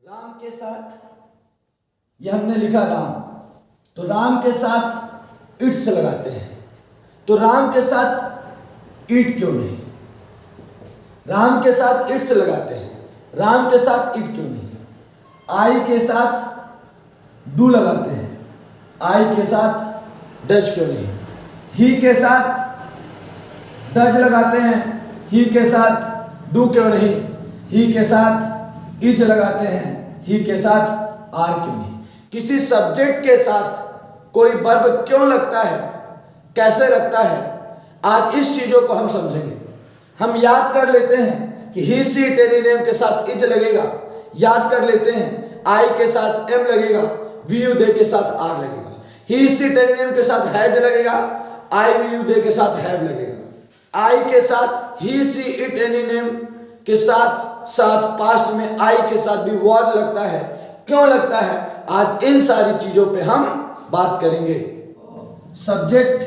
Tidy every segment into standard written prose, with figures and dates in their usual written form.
राम के साथ, ये हमने लिखा राम, तो राम के साथ इट्स लगाते हैं। तो राम के साथ ईट क्यों नहीं? राम के साथ इट्स लगाते हैं, राम के साथ ईट क्यों नहीं? आई के साथ डू लगाते हैं, आई के साथ डज क्यों नहीं? ही के साथ डज लगाते हैं, ही के साथ डू क्यों नहीं? ही के साथ इज लगाते हैं, ही के साथ आर क्यों नहीं? किसी सब्जेक्ट के साथ कोई वर्ब क्यों लगता है, कैसे लगता है, आज इस चीजों को हम समझेंगे। हम याद कर लेते हैं कि ही सी टेरिनेम के साथ इज लगेगा, याद कर लेते हैं आई के साथ एम लगेगा, वी यू दे के साथ आर लगेगा। ही सी टेरिनेम के साथ हैज लगेगा, आई वी यू दे के साथ हैव लगेगा। आई के साथ ही सी इट एनी नेम के साथ साथ पास्ट में आई के साथ भी वॉज लगता है, क्यों लगता है? आज इन सारी चीजों पे हम बात करेंगे। सब्जेक्ट,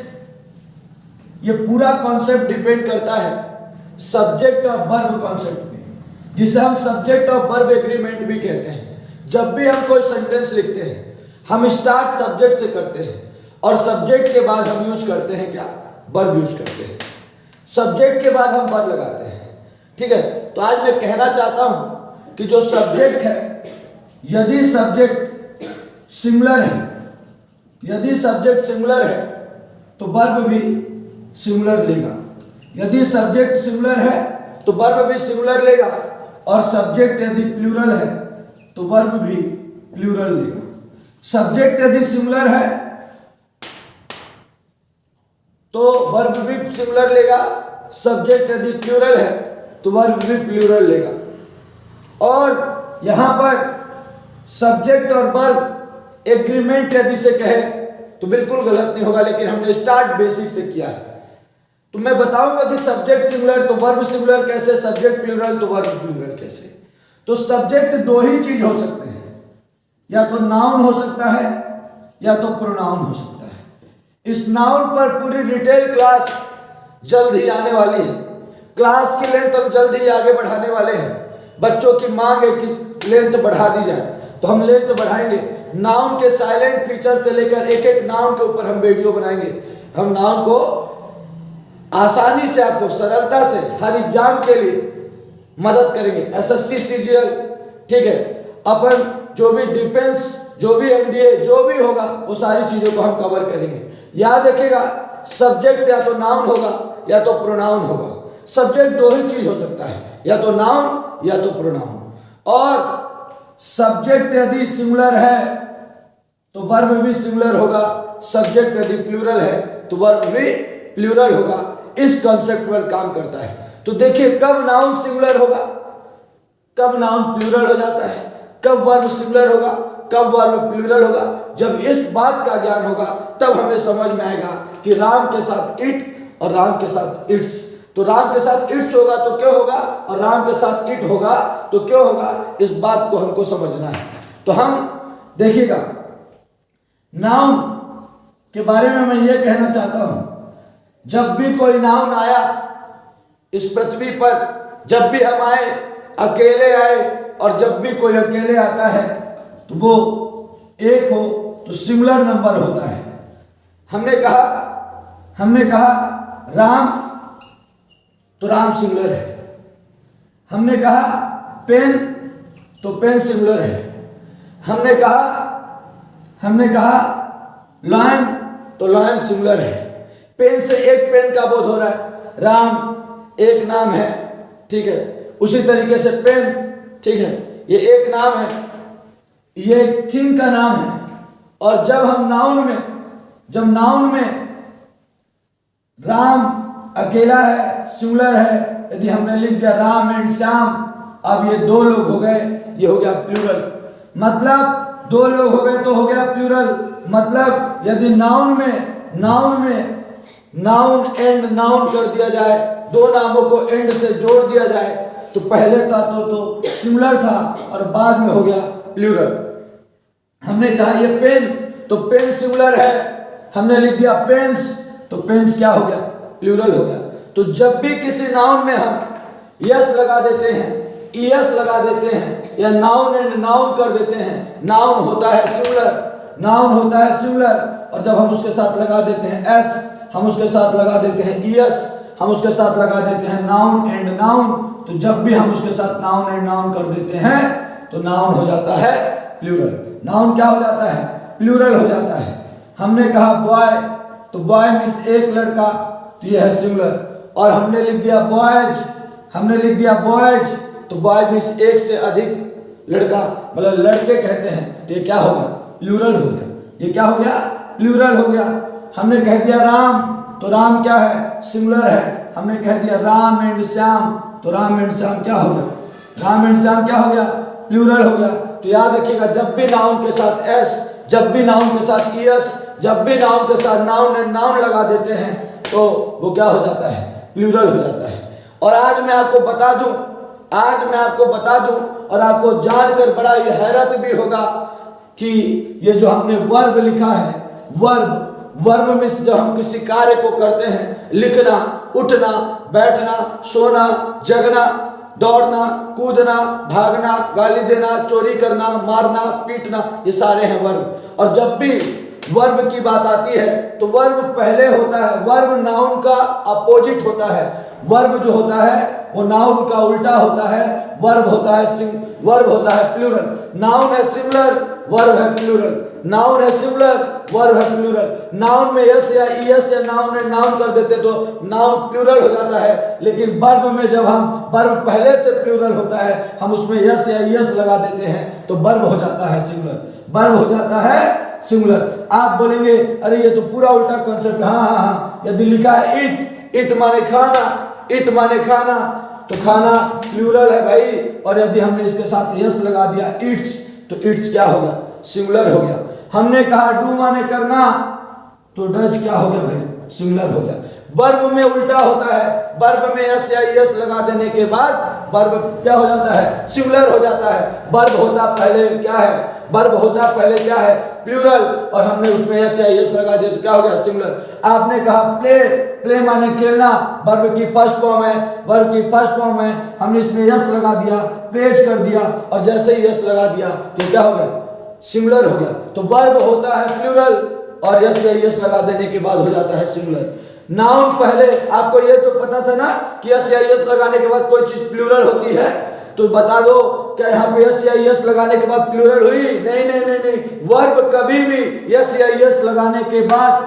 ये पूरा कॉन्सेप्ट डिपेंड करता है सब्जेक्ट और वर्ब कॉन्सेप्ट पे, जिसे हम सब्जेक्ट और वर्ब एग्रीमेंट भी कहते हैं। जब भी हम कोई सेंटेंस लिखते हैं हम स्टार्ट सब्जेक्ट से करते हैं और सब्जेक्ट के बाद हम यूज करते हैं क्या? वर्ब यूज करते हैं। सब्जेक्ट के बाद हम वर्ब लगाते हैं, ठीक है? तो आज मैं कहना चाहता हूं कि जो सब्जेक्ट है, यदि सब्जेक्ट सिमिलर है, यदि सब्जेक्ट सिमिलर है तो वर्ब भी सिमिलर लेगा। यदि सब्जेक्ट सिमिलर है तो वर्ब भी सिमिलर लेगा, और सब्जेक्ट यदि प्लूरल है तो वर्ब भी प्लूरल लेगा। सब्जेक्ट यदि सिमिलर है तो वर्ब भी सिमिलर लेगा, सब्जेक्ट यदि प्लूरल है तो वर्ब भी प्लूरल लेगा। और यहां पर सब्जेक्ट और वर्ब एग्रीमेंट यदि से कहे तो बिल्कुल गलत नहीं होगा, लेकिन हमने स्टार्ट बेसिक से किया है। तो मैं बताऊंगा कि सब्जेक्ट सिमिलर तो वर्ब सिमिलर कैसे, सब्जेक्ट प्लूरल तो वर्ब प्लूरल कैसे। तो सब्जेक्ट दो ही चीज हो सकते हैं, या तो नाउन हो सकता है या तो प्रोनाउन हो सकता है। इस नाउन पर पूरी डिटेल क्लास जल्द ही आने वाली है। क्लास की लेंथ हम जल्द ही आगे बढ़ाने वाले हैं। बच्चों की मांग है कि लेंथ बढ़ा दी जाए, तो हम लेंथ बढ़ाएंगे। नाउन के साइलेंट फीचर से लेकर एक एक नाउन के ऊपर हम वीडियो बनाएंगे। हम नाउन को आसानी से, आपको सरलता से हर एग्जाम के लिए मदद करेंगे। एसएससी सीजीएल, ठीक है, अपन जो भी डिफेंस, जो भी एनडीए, जो भी होगा वो सारी चीजों को हम कवर करेंगे। याद रखिएगा, सब्जेक्ट या तो नाउन होगा या तो प्रोनाउन होगा। सब्जेक्ट दो ही चीज हो सकता है, या तो नाउन या तो प्रोनाउन। और सब्जेक्ट यदि सिमिलर है तो वर्ब भी सिमिलर होगा, सब्जेक्ट यदि प्लूरल है तो वर्ब भी प्लूरल होगा। इस कॉन्सेप्ट पर काम करता है। तो देखिए, कब नाउन सिमिलर होगा, कब नाउन प्लूरल हो जाता है, कब वर्ब सिमिलर होगा, कब वर्ब प्लूरल होगा। जब इस बात का ज्ञान होगा तब हमें समझ में आएगा कि राम के साथ इट और राम के साथ इट्स। तो राम के साथ इट्स होगा तो क्यों होगा, और राम के साथ इट होगा तो क्यों होगा, इस बात को हमको समझना है। तो हम देखिएगा, नाउन के बारे में मैं ये कहना चाहता हूं, जब भी कोई नाउन आया इस पृथ्वी पर, जब भी हम आए, अकेले आए, और जब भी कोई अकेले आता है तो वो एक हो तो सिमिलर नंबर होता है। हमने कहा राम, तो राम सिमिलर है। हमने कहा पेन, तो पेन सिमिलर है। हमने कहा लायन, तो लायन सिमिलर है। पेन से एक पेन का बोध हो रहा है, राम एक नाम है, ठीक है। उसी तरीके से पेन, ठीक है, ये एक नाम है, ये एक थिंग का नाम है। और जब हम नाउन में राम अकेला है, सिंगुलर है, यदि हमने लिख दिया राम एंड श्याम, अब ये दो लोग हो गए, ये हो गया प्लूरल। मतलब दो लोग हो गए तो हो गया प्लूरल। मतलब यदि नाउन में नाउन एंड नाउन कर दिया जाए, दो नामों को एंड से जोड़ दिया जाए, तो पहले था तो सिमिलर था और बाद में हो गया प्लूरल। हमने कहा ये पेन, तो पेन सिमिलर है, हमने लिख दिया पेन्स, तो पेन्स क्या हो गया, प्लूरल हो गया। तो जब भी किसी नाउन में हम यस लगा देते हैं, ईएस लगा देते हैं, या नाउन एंड नाउन कर देते हैं। नाउन होता है सिंगुलर, नाउन होता है सिंगुलर, और जब हम उसके साथ लगा देते हैं एस, हम उसके साथ लगा देते हैं ईएस, हम उसके साथ लगा देते हैं नाउन एंड नाउन, तो जब भी हम उसके साथ नाउन एंड नाउन कर देते हैं तो नाउन हो जाता है प्लूरल। नाउन क्या हो जाता है? प्लूरल हो जाता है। हमने कहा बॉय, तो बॉय मीन्स एक लड़का, तो यह है सिंगुलर। और हमने लिख दिया बॉयज, हमने लिख दिया बॉयज, तो बॉयज मीन्स एक से अधिक लड़का, मतलब लड़के कहते हैं, तो ये क्या हो गया? प्लूरल हो गया। ये क्या हो गया? प्लूरल हो गया। हमने कह दिया राम, तो राम क्या है? सिंगुलर है। हमने कह दिया राम एंड श्याम, तो राम एंड श्याम क्या हो गया? राम एंड श्याम क्या हो गया? प्लूरल हो गया। तो याद रखिएगा, जब भी नाउन के साथ एस, जब भी नाउन के साथ ईएस, जब भी नाउन के साथ नाउन एंड नाउन लगा देते हैं तो वो क्या हो जाता है? प्लूरल हो जाता है। और आज मैं आपको बता दूं, आज मैं आपको बता दूं, और आपको जानकर बड़ा ही हैरत भी होगा कि ये जो हमने वर्ब लिखा है, वर्ब, वर्ब में जब हम किसी कार्य को करते हैं, लिखना, उठना, बैठना, सोना, जगना, दौड़ना, कूदना, भागना, गाली देना, चोरी करना, मारना, पीटना, ये सारे हैं वर्ब। और जब भी वर्ब की बात आती है तो वर्ब पहले होता है, वर्ब नाउन का अपोजिट होता है। वर्ब जो होता है वो नाउन का उल्टा होता है। वर्ब होता है वर्ब होता है प्लूरल। नाउन है सिंगुलर, वर्ब है प्लूरल। नाउन है सिंगुलर, वर्ब है प्लूरल। नाउन में यस या ईएस या नाउन एंड नाउन कर देते तो नाउन प्लूरल हो जाता है। लेकिन वर्ब में जब हम, वर्ब पहले से प्लूरल होता है, हम उसमें यस या ईएस लगा देते हैं तो वर्ब हो जाता है सिंगुलर, वर्ब हो जाता है सिंगुलर। आप बोलेंगे अरे ये तो पूरा उल्टा कॉन्सेप्ट। हाँ हाँ हाँ, यदि लिखा है इट, इट माने खाना, इट माने खाना, तो खाना प्लूरल है भाई। और यदि हमने इसके साथ यस लगा दिया इट्स, तो इट्स क्या हो गया? सिंगुलर हो गया। हमने कहा डू माने करना, तो डज क्या हो गया भाई? सिंगुलर हो गया। वर्ब में उल्टा होता है, वर्ब में एस या एस लगा देने के बाद वर्ब क्या हो जाता है? सिंगुलर हो जाता है। वर्ब होता पहले क्या है? वर्ब होता पहले क्या है? प्लूरल, और हमने उसमें एस या एस लगा दिया तो क्या हो गया? सिंगुलर। आपने कहा प्ले, प्ले माने खेलना, वर्ब की फर्स्ट फॉर्म है, वर्ब की फर्स्ट फॉर्म है, हमने इसमें यस लगा दिया, प्लेज कर दिया, और जैसे ही यस लगा दिया तो क्या हो गया? सिंगुलर हो गया। तो वर्ब होता है प्लूरल और यस या यस लगा देने के बाद हो जाता है सिंगुलर। नाउन पहले, आपको ये तो पता था ना कि यस या यस लगाने के बाद कोई चीज प्लूरल होती है, तो बता दो क्या यहाँ पे यस या यस लगाने के बाद प्लूरल हुई? नहीं नहीं नहीं नहीं, वर्ब कभी भी यस या यस लगाने के बाद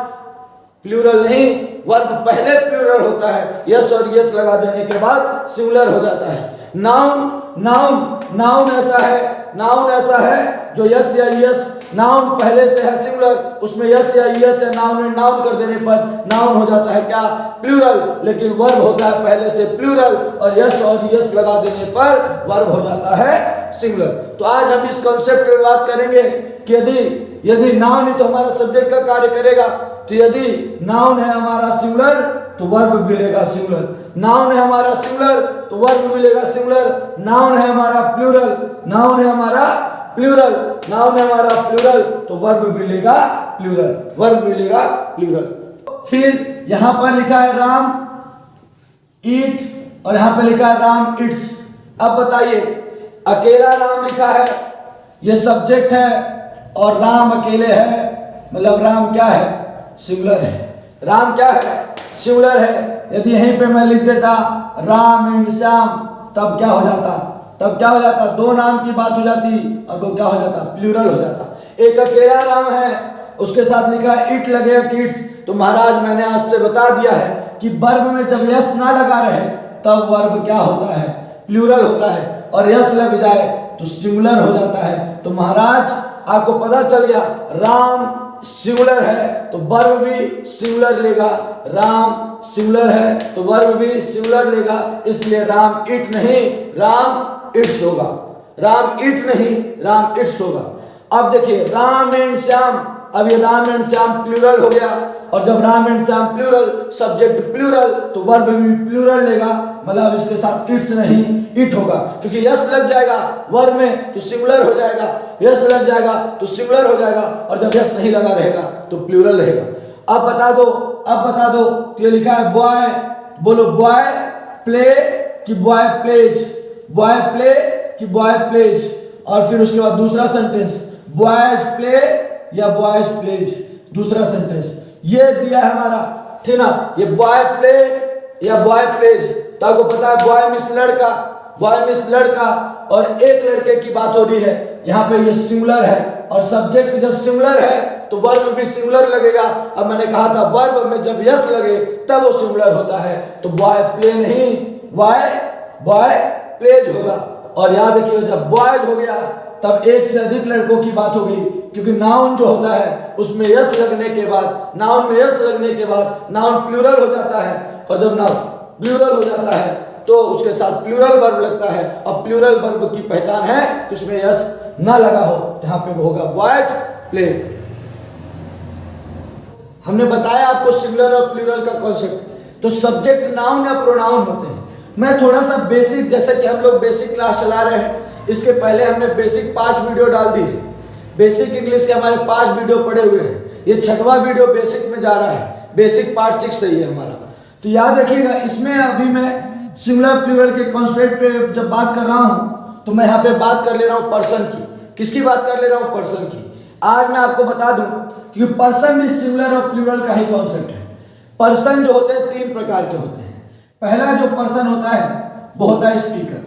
प्लूरल नहीं, वर्ब पहले प्लूरल होता है, यस और यस लगा देने के बाद सिंगुलर हो जाता है। नाउन, नाउन, नाउन ऐसा है, नाउन ऐसा है जो यस या यस, नाउन पहले से है सिंगुलर, उसमें यस या यस या नाउन एंड नाउन कर देने पर नाउन हो जाता है क्या? प्लूरल। लेकिन वर्ब होता है पहले से प्लूरल और यस और यस लगा देने पर वर्ब हो जाता है सिंगुलर। तो आज हम इस कॉन्सेप्ट पे बात करेंगे कि यदि नाउन है तो हमारा सब्जेक्ट का कार्य करेगा, तो यदि नाउन है हमारा सिंगुलर तो वर्ब मिलेगा सिंगुलर, नाउन है हमारा सिंगुलर तो वर्ब मिलेगा सिंगुलर, नाउन है हमारा प्लूरल, नाउन है हमारा प्लूरल, नाउन है हमारा प्लूरल तो वर्ब मिलेगा प्लूरल, वर्ब मिलेगा प्लूरल। फिर यहां पर लिखा है राम ईट और यहां पर लिखा है राम इट्स। अब बताइए, अकेला राम लिखा है, ये सब्जेक्ट है, और राम अकेले है, मतलब राम क्या है? सिंगुलर है। राम क्या है? सिंगुलर है। यदि यहीं पे मैं लिख देता राम एंड श्याम, तब क्या हो जाता? तब क्या हो जाता? दो नाम की बात हो जाती और वो क्या हो जाता? प्लूरल हो जाता। एक अकेला राम है, उसके साथ लिखा है इट लगेगा किड्स, तो महाराज मैंने आज से बता दिया है कि वर्ब में जब यस ना लगा रहे तब वर्ब क्या होता है? प्लूरल होता है, और यस लग जाए तो सिंगुलर हो जाता है। तो महाराज आपको पता चल गया, राम सिंगुलर है तो वर्ब भी सिंगुलर लेगा, राम सिंगुलर है तो वर्ब भी सिंगुलर लेगा, इसलिए राम इट नहीं राम इट्स होगा, राम इट नहीं राम इट्स होगा। अब देखिए राम एंड श्याम, अब ये राम एंड श्याम प्लूरल हो गया, और जब Ram and Shyam plural, subject plural, तो वर्ब भी प्लूरल लेगा, मतलब इसके साथ इट्स नहीं इट होगा, क्योंकि यस लग जाएगा वर्ब में तो सिंगुलर हो जाएगा, यस लग जाएगा तो सिंगुलर हो जाएगा, और जब यस नहीं लगा रहेगा तो प्लूरल रहेगा। अब बता दो, अब बता दो, तो ये लिखा है बॉय, बोलो बॉय प्ले कि बॉय प्लेज, बॉय प्ले कि बॉय प्लेज, और फिर उसके बाद दूसरा सेंटेंस बॉयज प्ले या बॉयज प्लेज, दूसरा सेंटेंस ये दिया है हमारा, ठीक ना। ये बॉय प्ले या बॉय प्लेज, तो आपको पता है बॉय मीन्स लड़का, बॉय मीन्स लड़का और एक लड़के की बात हो रही है। यहाँ पे ये सिंगुलर है और सब्जेक्ट जब सिंगुलर है तो वर्ब भी सिंगुलर लगेगा। अब मैंने कहा था वर्ब में जब यस लगे तब वो सिंगुलर होता है, तो बॉय प्ले नहीं, बॉय प्लेज होगा। और याद रखिएगा जब बॉयज हो गया तब एक से अधिक लड़कों की बात हो गई, क्योंकि नाउन जो होता है उसमें यस लगने के बाद, नाउन में यस लगने के बाद नाउन प्लूरल हो जाता है, और जब नाउन प्लूरल हो जाता है तो उसके साथ प्लूरल वर्ब लगता है। और प्लूरल वर्ब की पहचान है कि उसमें यस ना लगा हो, यहाँ पे होगा बॉयज प्ले। हमने बताया आपको सिंगुलर और प्लूरल का कॉन्सेप्ट। तो सब्जेक्ट नाउन या प्रोनाउन होते हैं। मैं थोड़ा सा बेसिक, जैसे कि हम लोग बेसिक क्लास चला रहे हैं, इसके पहले हमने बेसिक 5 वीडियो डाल दी है। बेसिक इंग्लिश के हमारे 5 वीडियो पड़े हुए हैं, ये 6वां वीडियो बेसिक में जा रहा है, बेसिक पार्ट 6 से ही है हमारा। तो याद रखिएगा इसमें अभी मैं सिंगुलर प्लूरल के कॉन्सेप्ट पे जब बात कर रहा हूँ तो मैं यहाँ पे बात कर ले रहा हूँ पर्सन की। किसकी बात कर ले रहा हूँ? पर्सन की। आज मैं आपको बता दूं कि पर्सन भी सिंगुलर और प्लूरल का ही कॉन्सेप्ट है। पर्सन जो होते हैं 3 प्रकार के होते हैं। पहला जो पर्सन होता है वो होता है स्पीकर।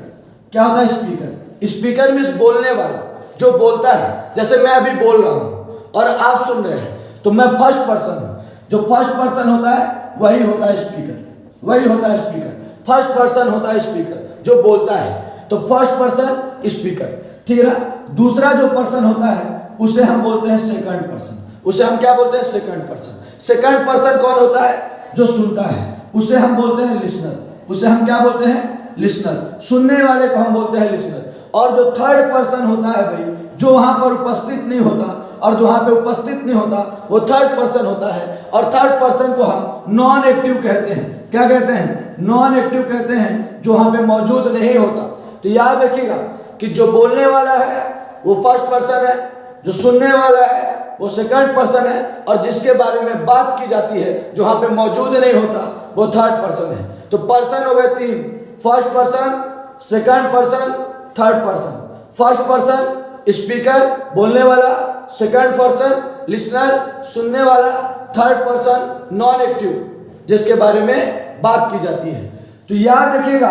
क्या होता है स्पीकर? स्पीकर मीन्स बोलने वाला, जो बोलता है। जैसे मैं अभी बोल रहा हूँ और आप सुन रहे हैं तो मैं फर्स्ट पर्सन हूँ। जो फर्स्ट पर्सन होता है वही होता है स्पीकर, वही होता है स्पीकर। फर्स्ट पर्सन होता है स्पीकर जो बोलता है, तो फर्स्ट पर्सन स्पीकर, ठीक है ना। दूसरा जो पर्सन होता है उसे हम बोलते हैं सेकंड पर्सन। उसे हम क्या बोलते हैं? Second person. सेकंड पर्सन कौन होता है? जो सुनता है, उसे हम बोलते हैं लिसनर। उसे हम क्या बोलते हैं? लिसनर। सुनने वाले को हम बोलते हैं लिसनर। और जो थर्ड पर्सन होता है भाई, जो वहां पर उपस्थित नहीं होता, और जो वहां पे उपस्थित नहीं होता वो थर्ड पर्सन होता है। और थर्ड पर्सन को हम नॉन एक्टिव कहते हैं। क्या कहते हैं? नॉन एक्टिव कहते हैं, जो वहां पे मौजूद नहीं होता। तो याद रखिएगा कि जो बोलने वाला है वो फर्स्ट पर्सन है, जो सुनने वाला है वो सेकंड पर्सन है, और जिसके बारे में बात की जाती है जो वहां पे मौजूद नहीं होता वो थर्ड पर्सन है। तो पर्सन हो गए 3, first person, second person, third person. First person speaker बोलने वाला, सेकंड पर्सन लिसनर सुनने वाला, थर्ड पर्सन नॉन एक्टिव जिसके बारे में बात की जाती है। तो याद रखिएगा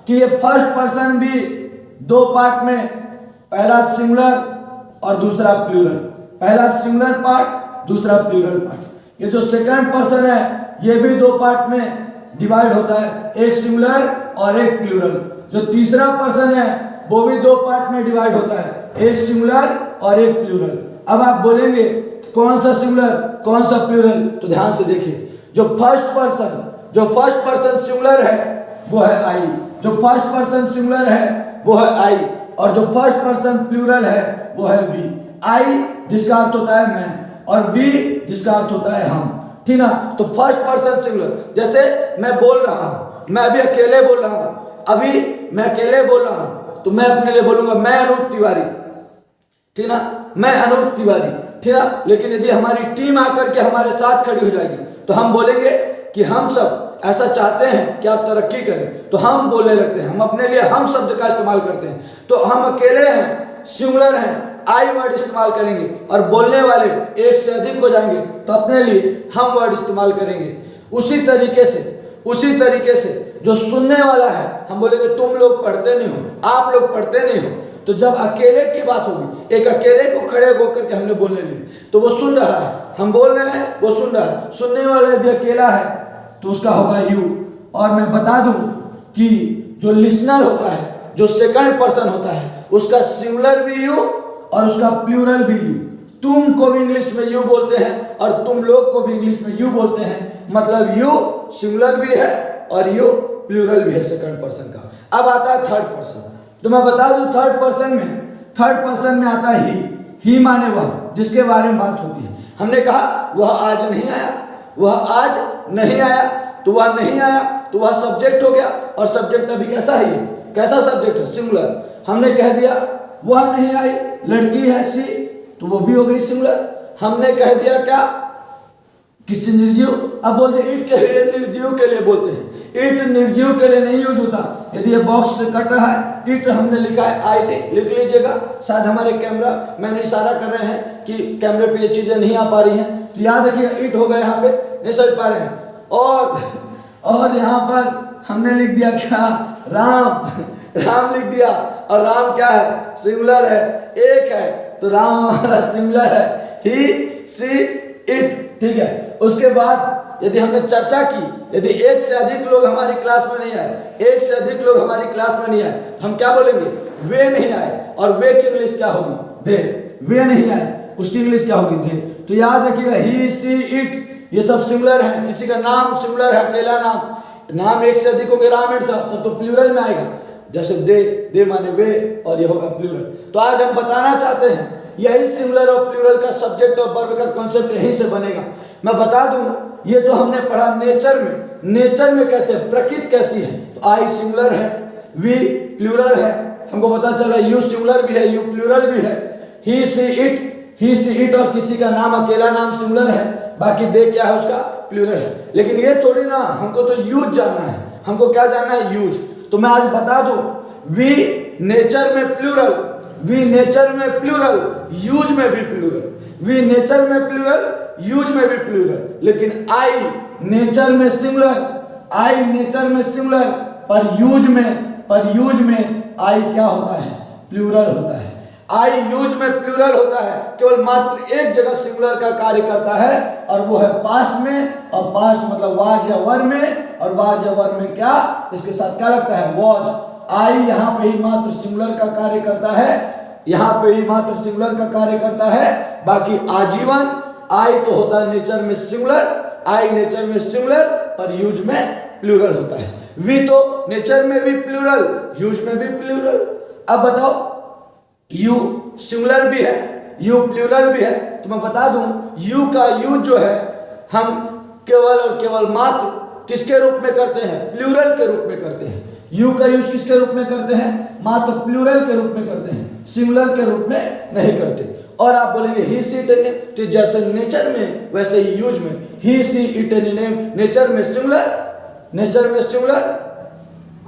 कि ये फर्स्ट पर्सन भी 2 पार्ट में, पहला सिंगुलर और दूसरा प्लूरल। पहला सिंगुलर पार्ट, दूसरा प्लूरल पार्ट। ये जो सेकंड पर्सन है ये भी 2 पार्ट में डिवाइड होता है, एक सिंगुलर और एक प्लूरल। जो तीसरा पर्सन है वो भी 2 पार्ट में डिवाइड होता है, एक सिंगुलर और एक प्लूरल। अब आप बोलेंगे कौन सा सिंगुलर कौन सा प्लूरल, तो ध्यान से देखिए। जो फर्स्ट पर्सन सिंगुलर है वो है आई, जो फर्स्ट पर्सन सिंगुलर है वो है आई, और जो फर्स्ट पर्सन प्लूरल है वो है वी। आई जिसका अर्थ होता है मैं, और वी जिसका अर्थ होता है हम, ठीक ना। तो फर्स्ट पर्सन सिंगुलर, जैसे मैं बोल रहा हूँ, मैं अभी अकेले बोल रहा हूँ, अभी मैं अकेले बोल रहा हूँ, तो मैं अपने लिए बोलूंगा मैं अनूप तिवारी, ठीक ना, मैं अनूप तिवारी, ठीक ना। लेकिन यदि हमारी टीम आकर के हमारे साथ खड़ी हो जाएगी तो हम बोलेंगे कि हम सब ऐसा चाहते हैं कि आप तरक्की करें, तो हम बोलने लगते हैं, हम अपने लिए हम शब्द का इस्तेमाल करते हैं। तो हम अकेले हैं, सिंगुलर हैं, आई वर्ड इस्तेमाल करेंगे, और बोलने वाले एक से अधिक हो जाएंगे तो अपने लिए हम वर्ड इस्तेमाल करेंगे। उसी तरीके से जो सुनने वाला है हम बोलेंगे तुम लोग पढ़ते नहीं हो, आप लोग पढ़ते नहीं हो। तो जब अकेले की बात होगी, एक अकेले को खड़े होकर के हमने बोलने लिए, तो वो सुन रहा है, हम बोल रहे हैं, वो सुन रहा है। सुनने वाला यदि अकेला है तो उसका होगा यू। और मैं बता दूं कि जो लिसनर होता है, जो सेकंड पर्सन होता है, उसका सिंगुलर भी यू और उसका प्लूरल भी यू। तुम को भी इंग्लिश में यू बोलते हैं और तुम लोग को भी इंग्लिश में यू बोलते हैं, मतलब यू सिंगुलर भी है और यू प्लूरल भी है सेकंड पर्सन का। अब आता है थर्ड पर्सन। तो मैं बता दूं थर्ड पर्सन में आता है ही माने वह, जिसके बारे में बात होती है। हमने कहा वह आज नहीं आया, वह आज नहीं आया, तो वह नहीं आया तो वह सब्जेक्ट हो गया, और सब्जेक्ट अभी कैसा है, ये कैसा सब्जेक्ट है? सिंगुलर। हमने कह दिया वह नहीं आई, लड़की है सी, तो वो भी हो गई सिंगुलर। हमने कह दिया क्या? किसी निर्जीव, अब बोलते ईंट के लिए निर्जीव के लिए बोलते हैं, इट निर्जीव के लिए नहीं यूज होता। यदि ये बॉक्स से कट रहा है, इट हमने लिखा है IT, लिख लीजिएगा। शायद हमारे कैमरा मैन इशारा कर रहे हैं कि कैमरे पे ये चीजें नहीं आ पा रही हैं, तो याद रखिएगा इट होगा यहाँ पे, नहीं समझ पा रहे हैं। और यहाँ पर हमने लिख दिया क्या, राम, राम लिख दिया। और राम क्या है, सिंगुलर है, एक है, तो राम हमारा सिंगुलर है, ही सी इट, ठीक है। उसके बाद यदि हमने चर्चा की, यदि एक से अधिक लोग हमारी क्लास में नहीं आए, एक से अधिक लोग हमारी क्लास में नहीं आए, तो हम क्या बोलेंगे, वे नहीं आए। और वे की इंग्लिश क्या होगी, दे। वे नहीं आए, उसकी इंग्लिश क्या होगी, दे। तो याद रखिएगा ही सी इट ये सब सिंगुलर है। किसी का नाम सिंगुलर है, अकेला नाम एक से अधिक होंगे, राम एंड सब, तो प्लूरल में आएगा। जैसे दे माने वे, और ये होगा प्लूरल। तो आज हम बताना चाहते हैं यही सिंगुलर और प्लूरल का सब्जेक्ट और वर्ब का कॉन्सेप्ट यहीं से बनेगा। मैं बता दूं, ये तो हमने पढ़ा नेचर में कैसे, प्रकृति कैसी है। तो आई सिंगुलर है, वी प्लूरल है, हमको पता चला यू सिंगुलर भी है, यू प्लूरल भी है, ही सी इट और किसी का नाम अकेला नाम सिंगुलर है, बाकी दे क्या है, उसका प्लूरल है। लेकिन ये थोड़ी ना, हमको तो यूज जानना है, हमको क्या जानना है, यूज। तो मैं आज बता दूं, वी नेचर में प्लूरल, वी नेचर में प्लूरल, यूज में भी प्लूरल, वी नेचर में प्लूरल, यूज में भी प्लूरल। लेकिन आई नेचर में सिंगुलर, आई नेचर में सिंगुलर, पर यूज में आई क्या होता है, प्लूरल होता है। आई यूज में प्लूरल होता है, केवल मात्र एक जगह सिंगुलर का कार्य करता है, और वो है पास्ट में। और पास्ट मतलब वाज या वर में, और वाज या वर में क्या, इसके साथ क्या लगता है, वॉज। आई यहाँ पे ही मात्र सिंगुलर का कार्य करता है, यहाँ पे ही मात्र सिंगुलर का कार्य करता है, बाकी आजीवन आई तो होता है नेचर में सिंगुलर, आई नेचर में सिंगुलर, पर यूज में प्लूरल होता है। वी तो नेचर में भी प्लूरल, यूज में भी प्लूरल। अब बताओ, यू सिंगुलर भी है, यू प्लूरल भी है। तो मैं बता दूं, यू का यूज जो है हम केवल और केवल मात्र किसके रूप में करते हैं, प्लूरल के रूप में करते हैं। यू का यूज किसके रूप में करते हैं, मात्र प्लूरल के रूप में करते हैं, सिंगुलर के रूप में नहीं करते। और आप बोलेंगे ही सी इट एनी, तो जैसे नेचर में वैसे ही यूज में, he she it any name, nature में सिंगुलर,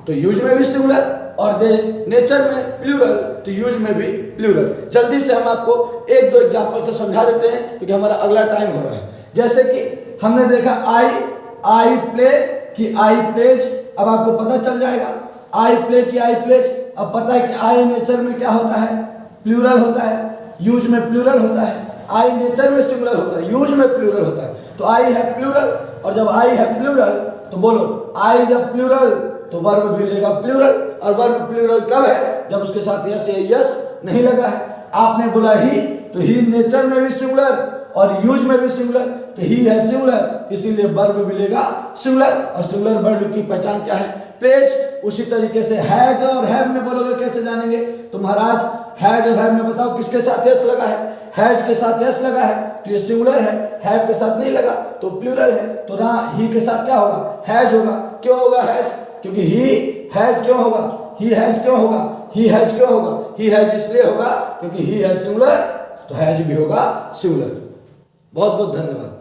तो यूज में भी सिंगुलर, और दे नेचर में प्लूरल, तो यूज में भी प्लूरल। जल्दी से हम आपको एक दो एग्जांपल से समझा देते हैं, क्योंकि हमारा अगला टाइम हो रहा है। जैसे कि हमने देखा आई प्ले की आई प्लेज, अब आपको पता चल जाएगा आई प्ले की आई प्लेज। अब पता है कि आई नेचर में क्या होता है, प्लूरल होता है, यूज में प्लूरल होता है। आई नेचर में सिंगुलर होता है, यूज में प्लूरल होता है। तो आई है प्लूरल, और जब आई है प्लूरल तो बोलो आई जब प्लूरल तो वर्ब भी लेगा प्लूरल। और वर्ब प्लूरल कब है, जब उसके साथ यस या यस नहीं लगा है। आपने बोला ही, तो ही नेचर में भी सिंगुलर और यूज में भी सिंगुलर, तो ही है सिंगुलर, इसीलिए वर्ब भी लेगा सिंगुलर। और सिंगुलर वर्ब की पहचान क्या है, प्लेस। उसी तरीके से हैज और हैव में बोलोगे कैसे जानेंगे, तो महाराज हैज और हैव में बताओ किसके साथ यस लगा है, हैज के साथ यस लगा है तो ये सिंगुलर है, हैव के साथ नहीं लगा तो प्लूरल है। तो ही के साथ क्या होगा, हैज होगा। क्यों होगा हैज, क्योंकि ही हैज क्यों होगा, ही हैज क्यों होगा, ही हैज क्यों होगा, ही हैज इसलिए होगा क्योंकि ही है सिंगुलर, तो हैज भी होगा सिंगुलर। बहुत बहुत धन्यवाद।